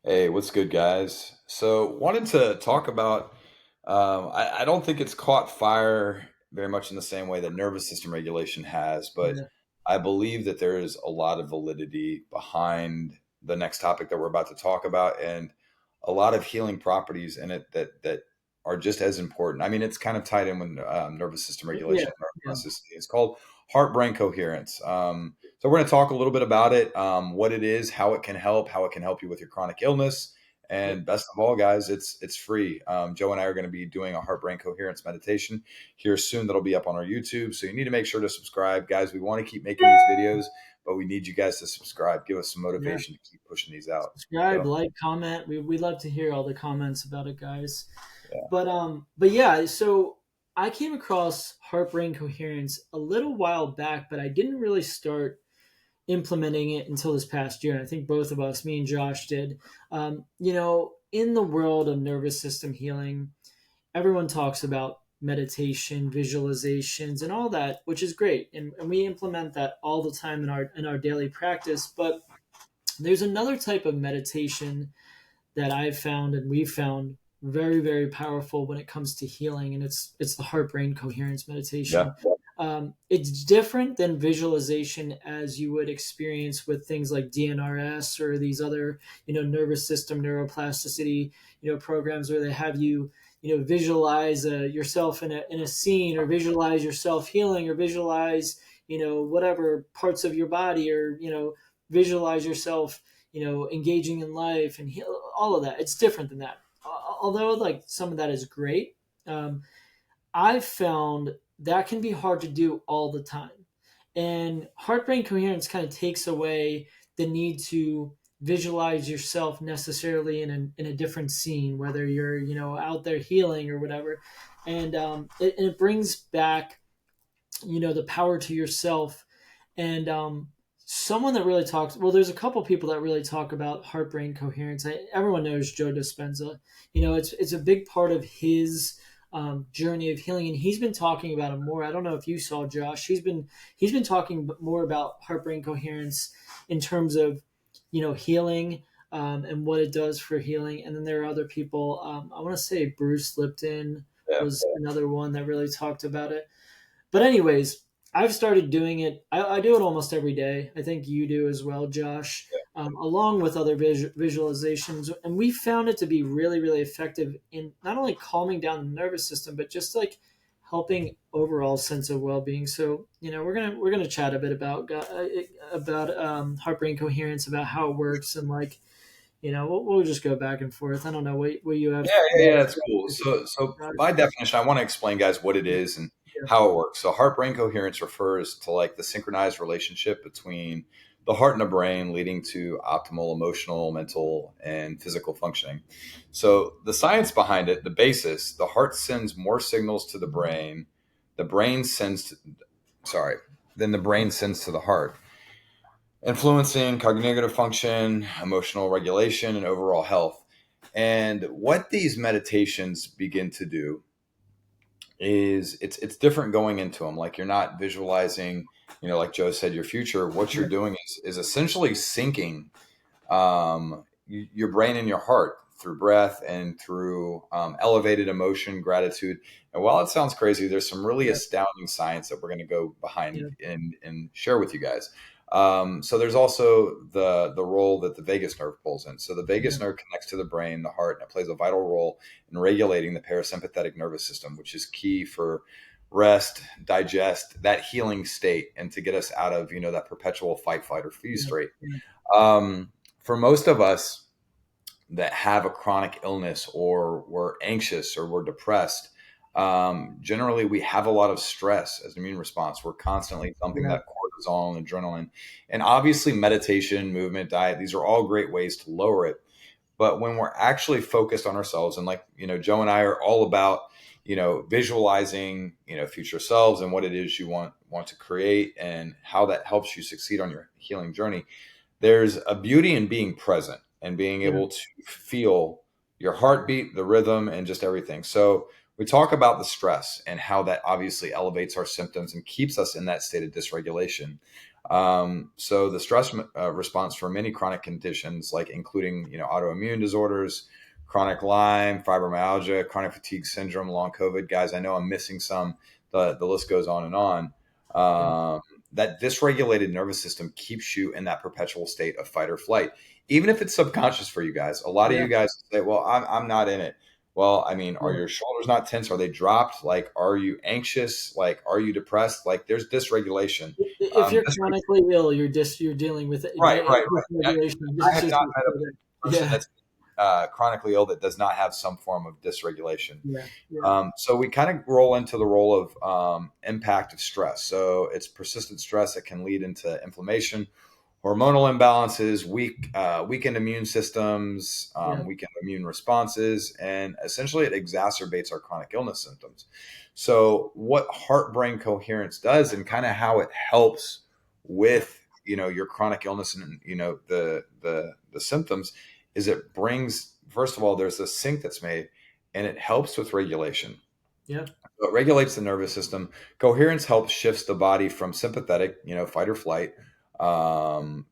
Hey, what's good, guys? So, wanted to talk about. I don't think it's caught fire very much in the same way that nervous system regulation has, but Yeah, I believe that there is a lot of validity behind the next topic that we're about to talk about, and a lot of healing properties in it that are just as important. I mean, it's kind of tied in with nervous system yeah, regulation, yeah. neuroplasticity. It's called heart-brain coherence. So we're going to talk a little bit about it, what it is, how it can help you with your chronic illness, Yep. and best of all, guys, it's free. Joe and I are going to be doing a heart-brain coherence meditation here soon. That'll be up on our YouTube. So you need to make sure to subscribe, guys. We want to keep making these videos, but we need you guys to subscribe. Give us some Yeah. motivation to keep pushing these out. Subscribe, So like, comment. We love to hear all the comments about it, guys. yeah, But yeah, so I came across heart-brain coherence a little while back, but I didn't really start implementing it until this past year. And I think both of us, me and Josh, did. In the world of nervous system healing, everyone talks about meditation, visualizations, and all that, which is great, and we implement that all the time in our daily practice. But there's another type of meditation that I've found and we've found very, very powerful when it comes to healing, and it's the heart brain coherence yeah, meditation. It's different than visualization as you would experience with things like DNRS or these other, nervous system neuroplasticity, programs where they have you, visualize yourself in a scene, or visualize yourself healing, or visualize, whatever parts of your body, or visualize yourself, engaging in life and all of that. It's different than that. Although like some of that is great, um, I've found that can be hard to do all the time. And heart brain coherence kind of takes away the need to visualize yourself necessarily in a different scene, whether you're, out there healing or whatever. And it brings back, the power to yourself. And someone that really talks, well, there's a couple people that really talk about heart brain coherence. Everyone knows Joe Dispenza. It's a big part of his journey of healing, and he's been talking about it more. I don't know if you saw Josh. He's been talking more about heart brain coherence in terms of, healing, and what it does for healing. And then there are other people. I want to say Bruce Lipton yeah. was another one that really talked about it. But anyways, I've started doing it. I do it almost every day. I think you do as well, Josh, along with other visualizations. And we found it to be really, really effective in not only calming down the nervous system, but just like helping overall sense of well-being. So we're gonna chat a bit about heart brain coherence, about how it works, and like we'll just go back and forth. I don't know what you have. Yeah, that's cool. So by definition, I want to explain, guys, what it is and Yeah, how it works. So, heart-brain coherence refers to like the synchronized relationship between the heart and the brain, leading to optimal emotional, mental, and physical functioning. So, the science behind it, the basis, the heart sends more signals to the brain. The brain sends, sorry, Then the brain sends to the heart, influencing cognitive function, emotional regulation, and overall health. And what these meditations begin to do is it's different going into them. Like, you're not visualizing, like Joe said, your future. What you're yeah, doing is essentially syncing your brain and your heart through breath and through elevated emotion, gratitude. And while it sounds crazy, there's some really yeah, astounding science that we're going to go behind yeah, and share with you guys. So there's also the role that the vagus nerve pulls in. So the vagus yeah, nerve connects to the brain, the heart, and it plays a vital role in regulating the parasympathetic nervous system, which is key for rest, digest, that healing state, and to get us out of that perpetual fight, flight, or freeze yeah, state. yeah, For most of us that have a chronic illness, or we're anxious, or we're depressed, generally we have a lot of stress as an immune response. We're constantly dumping yeah, that cortisol and adrenaline. And obviously, meditation, movement, diet, these are all great ways to lower it. But when we're actually focused on ourselves, and like, Joe and I are all about, visualizing, future selves and what it is you want to create, and how that helps you succeed on your healing journey. There's a beauty in being present and being yeah, able to feel your heartbeat, the rhythm, and just everything. So we talk about the stress and how that obviously elevates our symptoms and keeps us in that state of dysregulation. So the stress response for many chronic conditions, like including autoimmune disorders, chronic Lyme, fibromyalgia, chronic fatigue syndrome, long COVID. Guys, I know I'm missing some. The list goes on and on. Yeah. Um, that dysregulated nervous system keeps you in that perpetual state of fight or flight, even if it's subconscious for you guys. A lot of Yeah. you guys say, "Well, I'm not in it." Well, I mean, are Yeah. your shoulders not tense? Are they dropped? Like, are you anxious? Like, are you depressed? Like, there's dysregulation. If you're This chronically ill, you're dealing with Right, right, right. dysregulation. I have Just not met a person yeah, that's chronically ill that does not have some form of dysregulation. yeah, yeah, So we kind of roll into the role of impact of stress. So it's persistent stress that can lead into inflammation, hormonal imbalances, weakened immune systems, yeah, weakened immune responses, and essentially it exacerbates our chronic illness symptoms. So what heart brain coherence does, and kind of how it helps yeah, with your chronic illness and the symptoms, is it brings, first of all, there's a sync that's made, and it helps with regulation. yeah, So it regulates the nervous system. Coherence helps shifts the body from sympathetic, fight or flight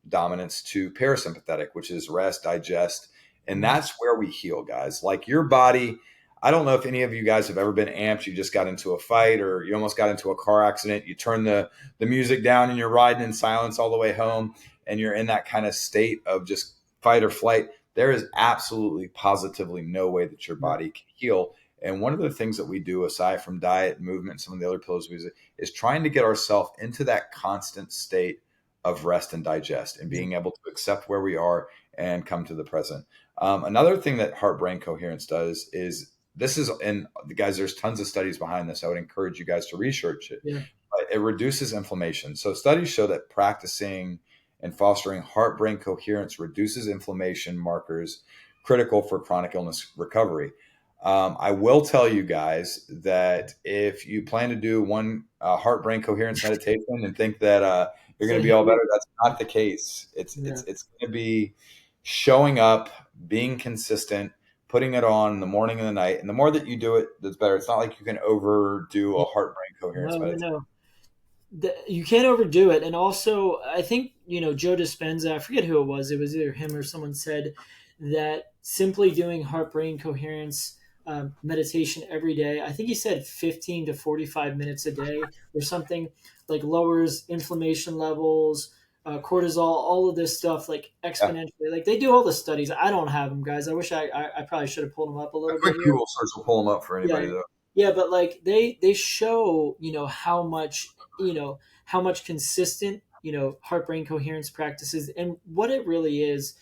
dominance, to parasympathetic, which is rest, digest, and mhm, that's where we heal, guys. Like your body. I don't know if any of you guys have ever been amped. You just got into a fight, or you almost got into a car accident. You turn the music down, and you're riding in silence all the way home, and you're in that kind of state of just fight or flight. There is absolutely, positively no way that your yeah, body can heal. And one of the things that we do, aside from diet, movement, and some of the other pills we use, is trying to get ourselves into that constant state of rest and digest, and yeah, being able to accept where we are and come to the present. Another thing that heart brain coherence does is, this is, and guys, there's tons of studies behind this. I would encourage you guys to research it. yeah, But it reduces inflammation. So studies show that practicing and fostering heart brain coherence reduces inflammation markers critical for chronic illness recovery. I will tell you guys that if you plan to do one heart brain coherence meditation and think that you're going to be all better, that's not the case. It's yeah. it's it's going to be showing up, being consistent, putting it on in the morning and the night, and the more that you do it, that's better. It's not like you can overdo a heart brain coherence No, no, meditation. no. You can't overdo it. And also, I think Joe Dispenza. I forget who it was. It was either him or someone said that simply doing heart brain coherence meditation every day. I think he said 15 to 45 minutes a day or something, like lowers inflammation levels, cortisol, all of this stuff like Yeah. exponentially. Like they do all the studies. I don't have them, guys. I wish I probably should have pulled them up a A little bit quick here. Google search will pull them up for Yeah, anybody though. yeah, but like they show how much consistent heart brain coherence practices, and what it really is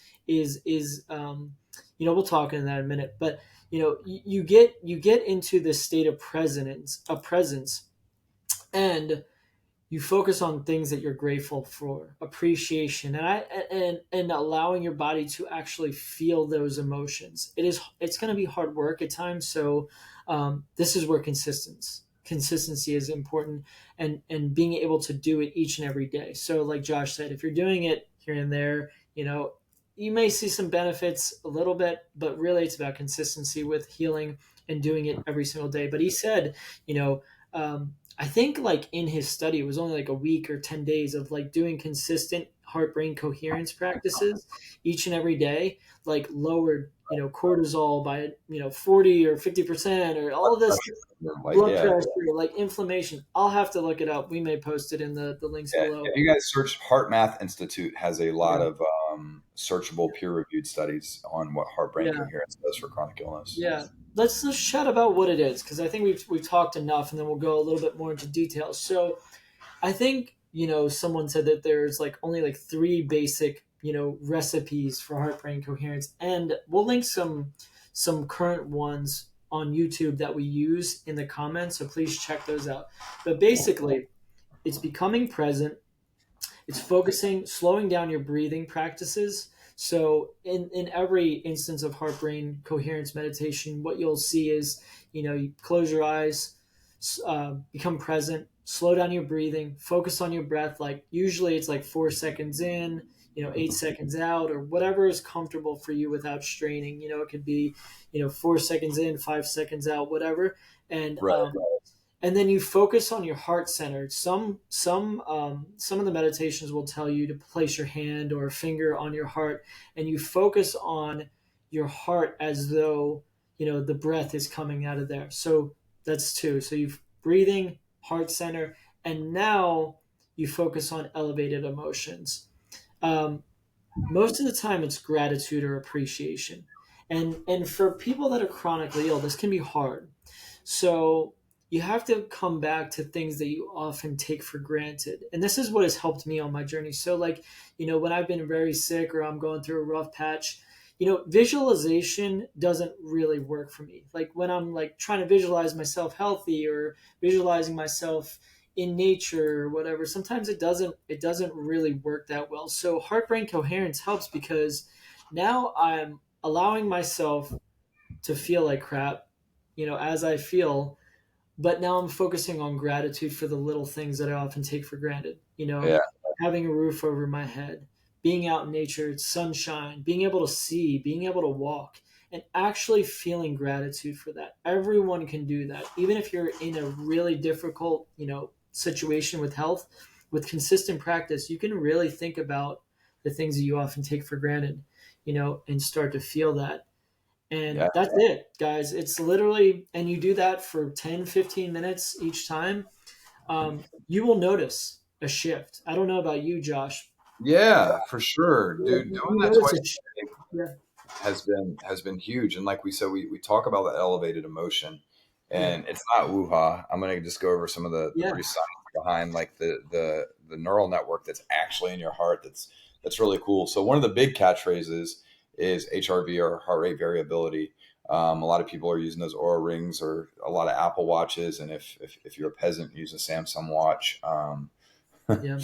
we'll talk in that in a minute, but you get into this state of presence, and you focus on things that you're grateful for, appreciation, and allowing your body to actually feel those emotions. It's going to be hard work at times, so this is where consistency is important, and being able to do it each and every day. So like Josh said, if you're doing it here and there, you may see some benefits a little bit, but really it's about consistency with healing and doing it every single day. But he said, you know I think like in his study, it was only like a week or 10 days of like doing consistent heart brain coherence practices each and every day, like lowered, cortisol by, 40 or 50%, or all of this, Like, blood yeah, pressure, like inflammation. I'll have to look it up. We may post it in the links yeah. below. If you guys search, Heart Math Institute has a lot Yeah. of searchable, peer-reviewed studies on what heart brain Yeah. coherence does for chronic illness. Yeah. Let's chat about what it is, because I think we've talked enough, and then we'll go a little bit more into details. So I think, someone said that there's like only like three basic, recipes for heart brain coherence. And we'll link some current ones on YouTube that we use in the comments. So please check those out. But basically, it's becoming present, it's focusing, slowing down your breathing practices. So in every instance of heart brain coherence meditation, what you'll see is, you close your eyes, become present, slow down your breathing, focus on your breath. Like usually it's like 4 seconds in, 8 seconds out, or whatever is comfortable for you without straining. It could be, 4 seconds in, 5 seconds out, whatever. And Right. and then you focus on your heart center. Some of the meditations will tell you to place your hand or finger on your heart, and you focus on your heart as though the breath is coming out of there. So that's two. So you breathing, heart center, and now you focus on elevated emotions. Um, Most of the time, it's gratitude or appreciation, and for people that are chronically ill, this can be hard. So you have to come back to things that you often take for granted. And this is what has helped me on my journey. So, like, when I've been very sick or I'm going through a rough patch, visualization doesn't really work for me. Like when I'm like trying to visualize myself healthy or visualizing myself in nature or whatever, sometimes it doesn't really work that well. So heart brain coherence helps because now I'm allowing myself to feel like crap, as I feel, but now I'm focusing on gratitude for the little things that I often take for granted. Yeah. Having a roof over my head, being out in nature, sunshine, being able to see, being able to walk, and actually feeling gratitude for that. Everyone can do that. Even if you're in a really difficult, situation with health, with consistent practice, you can really think about the things that you often take for granted, and start to feel that. And Yeah. that's it, guys. It's literally, and you do that for 10, 15 minutes each time, you will notice a shift. I don't know about you, Josh. Yeah, for sure, dude. You Doing that notice twice a a day yeah, has been huge. And like we said, we talk about that elevated emotion, yeah, and it's not woo-ha. I'm gonna just go over some of the yeah, pretty science behind like the neural network that's actually in your heart. That's really cool. So one of the big catchphrases is HRV, or heart rate variability. A lot of people are using those Aura rings or a lot of Apple watches, and if you're a peasant, use a Samsung watch. yeah,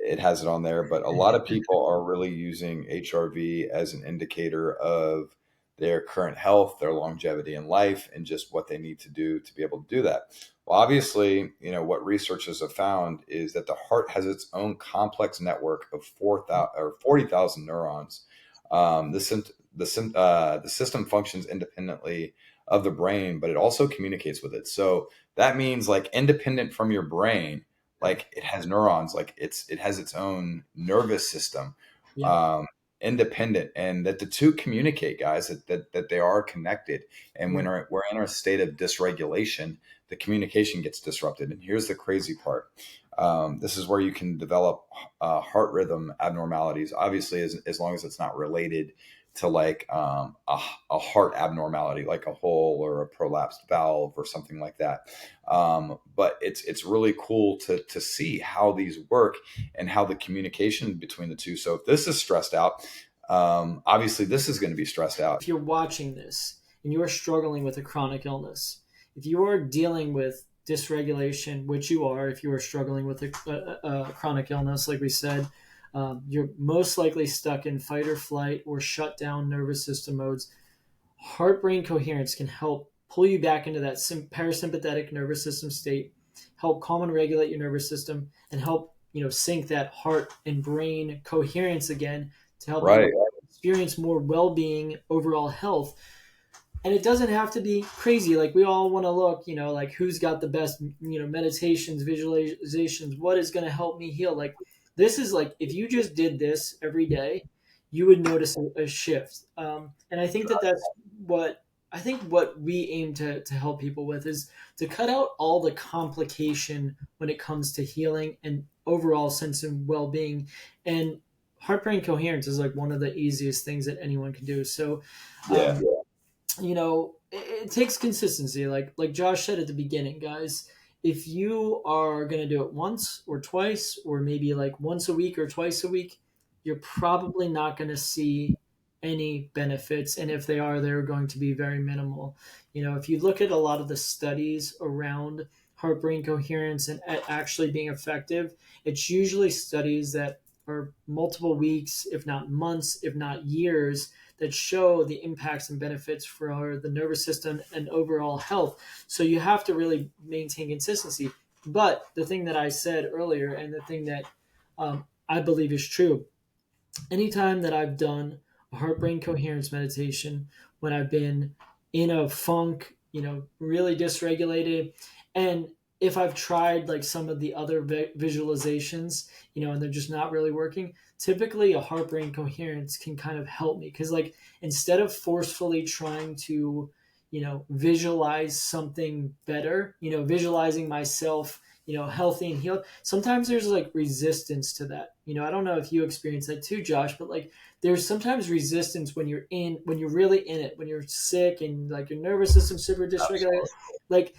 It has it on there, but a lot of people are really using HRV as an indicator of their current health, their longevity in life, and just what they need to do to be able to do that. Well, obviously, what researchers have found is that the heart has its own complex network of 4,000 or 40,000 neurons. The system functions independently of the brain, but it also communicates with it. So that means, like, independent from your brain, like it has neurons, like it has its own nervous system, yeah, um, independent, and that the two communicate, guys, that they are connected. And when yeah. we're in a state of dysregulation, the communication gets disrupted. And here's the crazy part. This is where you can develop heart rhythm abnormalities, obviously, as long as it's not related to like a heart abnormality, like a hole or a prolapsed valve or something like that. But it's really cool to see how these work and how the communication between the two. So if this is stressed out, obviously this is going to be stressed out. If you're watching this and you're struggling with a chronic illness, if you are dealing with dysregulation, which you are, if you are struggling with a chronic illness, like we said, you're most likely stuck in fight or flight or shut down nervous system modes. Heart brain coherence can help pull you back into that parasympathetic nervous system state, help calm and regulate your nervous system, and help sync that heart and brain coherence again to help you Right. experience more well-being, overall health. And it doesn't have to be crazy. Like we all want to look, like who's got the best, meditations, visualizations, what is going to help me heal. Like this is like if you just did this every day, you would notice a shift. And I think that that's what we aim to help people with is to cut out all the complication when it comes to healing and overall sense of well-being. And heart brain coherence is like one of the easiest things that anyone can do. So Yeah. it takes consistency, like Josh said at the beginning, guys. If you are going to do it once or twice or maybe like once a week or twice a week, you're probably not going to see any benefits, and if they are, they're going to be very minimal. If you look at a lot of the studies around heart brain coherence and actually being effective, it's usually studies that are multiple weeks, if not months, if not years, that show the impacts and benefits for the nervous system and overall health. So you have to really maintain consistency. But the thing that I said earlier, and the thing that I believe is true, anytime that I've done a heart brain coherence meditation, when I've been in a funk, really dysregulated, and if I've tried like some of the other visualizations, and they're just not really working, typically a heart brain coherence can kind of help me, because like instead of forcefully trying to, visualize something better, visualizing myself, healthy and healed, sometimes there's like resistance to that. I don't know if you experience that too, Josh, but like there's sometimes resistance when you're really in it, when you're sick and like your nervous system's super dysregulated. Absolutely. Like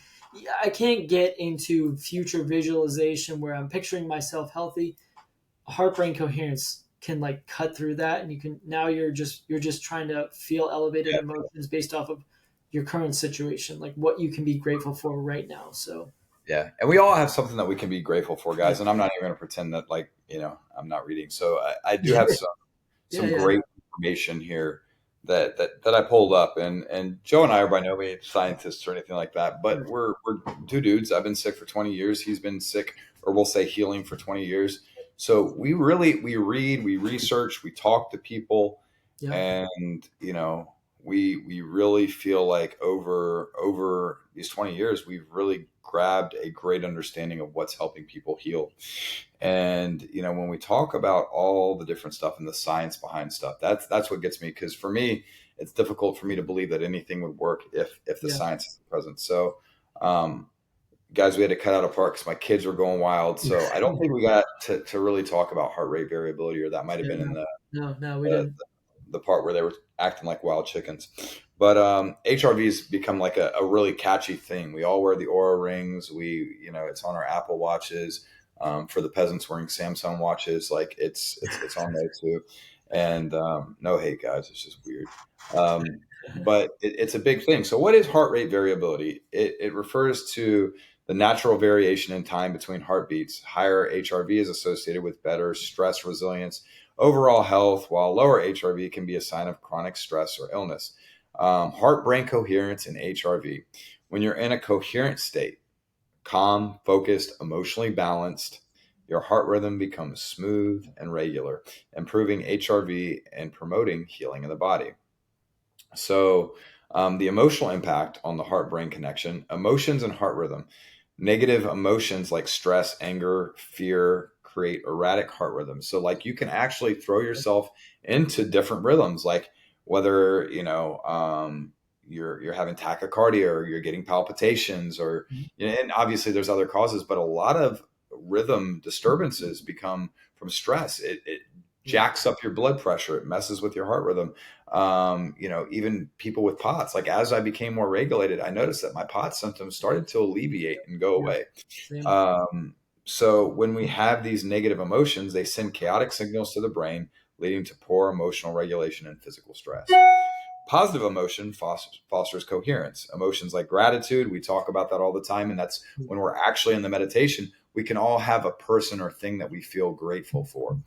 I can't get into future visualization where I'm picturing myself healthy. Heart brain coherence can like cut through that, and you can now you're just trying to feel elevated Yeah. emotions based off of your current situation, like what you can be grateful for right now. So Yeah. And we all have something that we can be grateful for, yeah, guys. And I'm not even going to pretend that, like, I'm not reading. So I do have yeah, some yeah, great information here that I pulled up, and Joe and I are by no means scientists or anything like that, but we're two dudes. I've been sick for 20 years. He's been sick, or we'll say healing, for 20 years. So we read, we research, we talk to people, yeah, and we really feel like over these 20 years we've really grabbed a great understanding of what's helping people heal. And when we talk about all the different stuff and the science behind stuff, that's what gets me, because for me it's difficult for me to believe that anything would work if the yeah, science isn't present. So um guys, we had to cut out a part because my kids were going wild, so I don't think we got to really talk about heart rate variability, or that might have yeah. been in No, no, we the didn't. the part where they were acting like wild chickens. But HRV's become like a really catchy thing. We all wear the Aura rings. It's on our Apple watches. For the peasants wearing Samsung watches, like it's on there too. And no hate, guys, it's just weird. But it's a big thing. So, what is heart rate variability? It refers to the natural variation in time between heartbeats. Higher HRV is associated with better stress resilience, overall health, while lower HRV can be a sign of chronic stress or illness. Heart brain coherence and HRV. When you're in a coherent state, calm, focused, emotionally balanced, your heart rhythm becomes smooth and regular, improving HRV and promoting healing in the body. So, the emotional impact on the heart brain connection, emotions and heart rhythm. Negative emotions like stress, anger, fear create erratic heart rhythms. So, like, you can actually throw yourself into different rhythms, like whether you're having tachycardia, or you're getting palpitations, or and obviously there's other causes, but a lot of rhythm disturbances become from stress. It Yeah, jacks up your blood pressure. It messes with your heart rhythm. Even people with POTS, like as I became more regulated, I noticed that my POTS symptoms started to alleviate and go yeah, away. same. So when we have these negative emotions, they send chaotic signals to the brain, leading to poor emotional regulation and physical stress. Positive emotion fosters coherence. Emotions like gratitude, we talk about that all the time. And that's when we're actually in the meditation, we can all have a person or thing that we feel grateful for.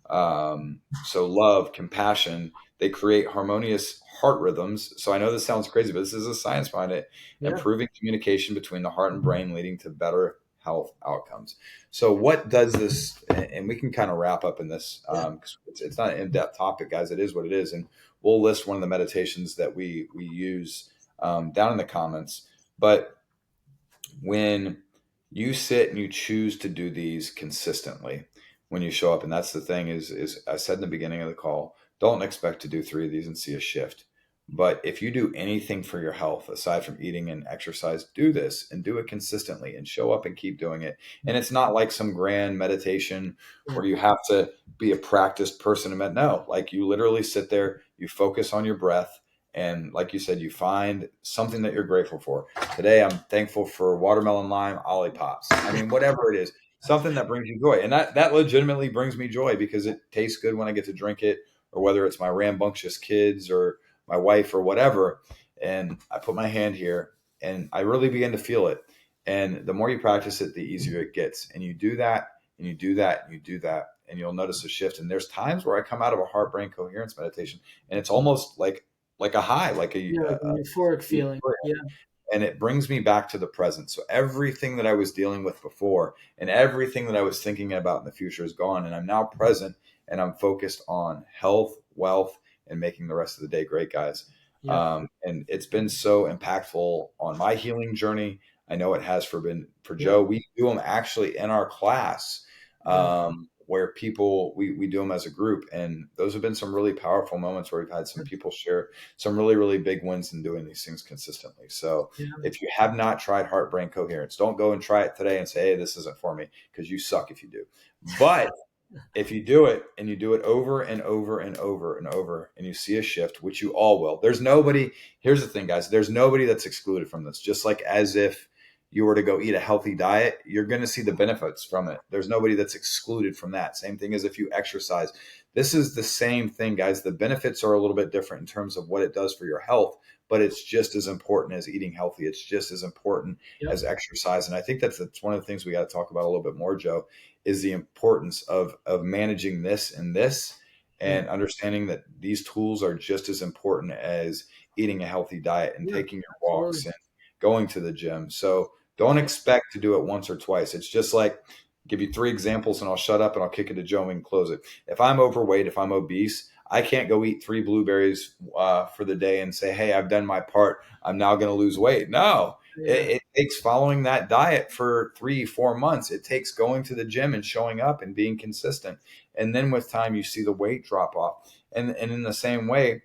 So love, compassion, they create harmonious heart rhythms. So I know this sounds crazy, but this is a science behind it. Yeah, Improving communication between the heart and brain, leading to better health outcomes. So what does this, and we can kind of wrap up in this, yeah, because it's not an in-depth topic, guys. It is what it is. And we'll list one of the meditations that we use down in the comments. But when you sit and you choose to do these consistently, when you show up, and that's the thing, is I said in the beginning of the call, don't expect to do 3 of these and see a shift. But if you do anything for your health aside from eating and exercise, do this and do it consistently and show up and keep doing it. And it's not like some grand meditation yeah, where you have to be a practiced person. No, like you literally sit there, you focus on your breath, and like you said, you find something that you're grateful for. Today, I'm thankful for watermelon lime olipop. I mean, whatever it is, something that brings you joy. And that legitimately brings me joy because it tastes good when I get to drink it, or whether it's my rambunctious kids or my wife or whatever. And I put my hand here and I really begin to feel it. And the more you practice it, the easier it gets. And you do that, and you do that, and you do that, and you'll notice a shift. And there's times where I come out of a heart brain coherence meditation and it's almost like a high, like yeah, like a euphoric feeling. Yeah, and it brings me back to the present. So everything that I was dealing with before and everything that I was thinking about in the future is gone, and I'm now present, and I'm focused on health, wealth, and making the rest of the day great, guys. yeah, And it's been so impactful on my healing journey. I know it has for Joe. Yep. We do them actually in our class, Yeah. where we do them as a group, and those have been some really powerful moments where we've had some people share some really really big wins in doing these things consistently. So Yeah. if you have not tried heart brain coherence, don't go and try it today and say, hey, this isn't for me, because you suck if you do. But if you do it and you do it over and over and over and over and you see a shift, which you all will, there's nobody, here's the thing, guys, there's nobody that's excluded from this. Just like as if you were to go eat a healthy diet, you're going to see the benefits from it. There's nobody that's excluded from that. Same thing as if you exercise. This is the same thing, guys. The benefits are a little bit different in terms of what it does for your health, but it's just as important as eating healthy. It's just as important Yep. as exercise. And I think that's one of the things we got to talk about a little bit more, Joe, is the importance of managing this Yeah. and understanding that these tools are just as important as eating a healthy diet and Yeah. taking your walks Absolutely. and going to the gym. So don't Yep. expect to do it once or twice. It's just like, give you three examples and I'll shut up and I'll kick it to Joe and we can close it. If I'm overweight, if I'm obese, I can't go eat three blueberries for the day and say, hey, I've done my part, I'm now going to lose weight. No, Yeah. it takes following that diet for 3 4 months. It takes going to the gym and showing up and being consistent. And then with time, you see the weight drop off. And in the same way,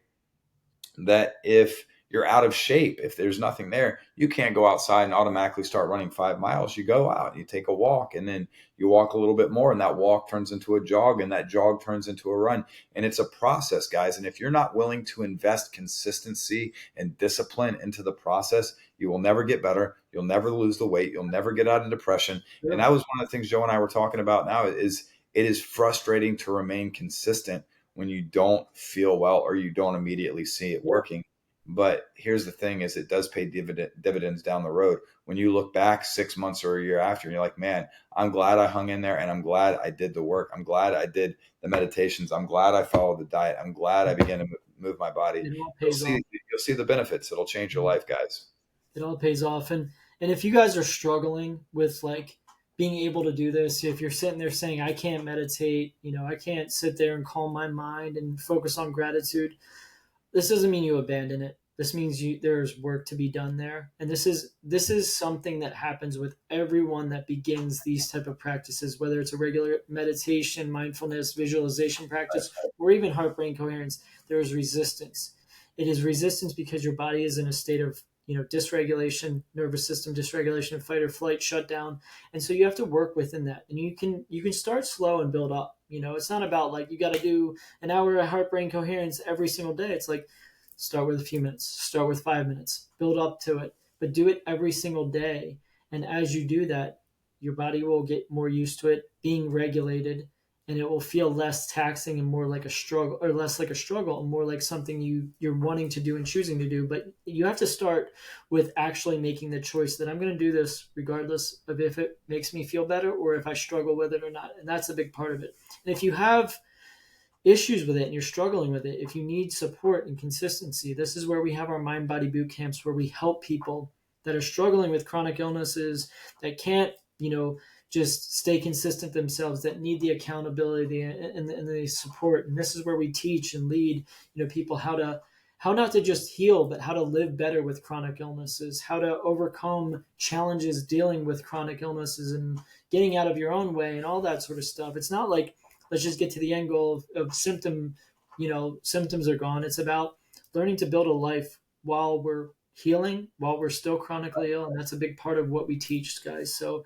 that if you're out of shape, if there's nothing there, you can't go outside and automatically start running 5 miles. You go out, you take a walk, and then you walk a little bit more, and that walk turns into a jog, and that jog turns into a run. And it's a process, guys. And if you're not willing to invest consistency and discipline into the process, you will never get better. You'll never lose the weight. You'll never get out of depression. And Sure. that was one of the things Joe and I were talking about now is it is frustrating to remain consistent when you don't feel well or you don't immediately see it Yep. working. But here's the thing is it does pay dividends down the road. When you look back 6 months or a year after, and you're like, man, I'm glad I hung in there and I'm glad I did the work. I'm glad I did the meditations. I'm glad I followed the diet. I'm glad I began to move my body. It all You'll pays see off. you'll see the benefits. It'll change your life, guys. It all pays off. And if you guys are struggling with like being able to do this, if you're sitting there saying, I can't meditate, I can't sit there and calm my mind and focus on gratitude, this doesn't mean you abandon it. This means there's work to be done there. And this is something that happens with everyone that begins these type of practices, whether it's a regular meditation, mindfulness, visualization practice, or even heart brain coherence. There is resistance. It is resistance because your body is in a state of dysregulation, nervous system dysregulation, fight or flight, shutdown, and so you have to work within that. And you can start slow and build up. It's not about like you got to do an hour of heart brain coherence every single day. It's like start with a few minutes, start with 5 minutes, build up to it, but do it every single day. And as you do that, your body will get more used to it being regulated, and it will feel less taxing and more like a struggle, or less like a struggle and more like something you're wanting to do and choosing to do. But you have to start with actually making the choice that I'm going to do this regardless of if it makes me feel better or if I struggle with it or not. And that's a big part of it. And if you have issues with it and you're struggling with it, if you need support and consistency, this is where we have our mind body boot camps where we help people that are struggling with chronic illnesses, that can't, just stay consistent themselves, that need the accountability and the support. And this is where we teach and lead, people how not to just heal, but how to live better with chronic illnesses, how to overcome challenges dealing with chronic illnesses and getting out of your own way and all that sort of stuff. It's not like let's just get to the end goal of symptoms are gone. It's about learning to build a life while we're healing, while we're still chronically ill. And that's a big part of what we teach, guys. So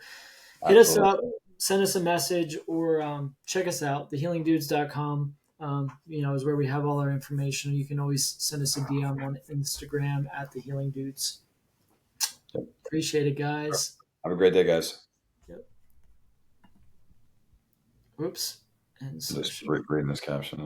hit us Absolutely. up, send us a message, or check us out. Thehealingdudes.com, is where we have all our information. You can always send us a DM on Instagram at The Healing Dudes. Yep. Appreciate it, guys. Have a great day, guys. Yep. Whoops. And I'm just session. reading this caption.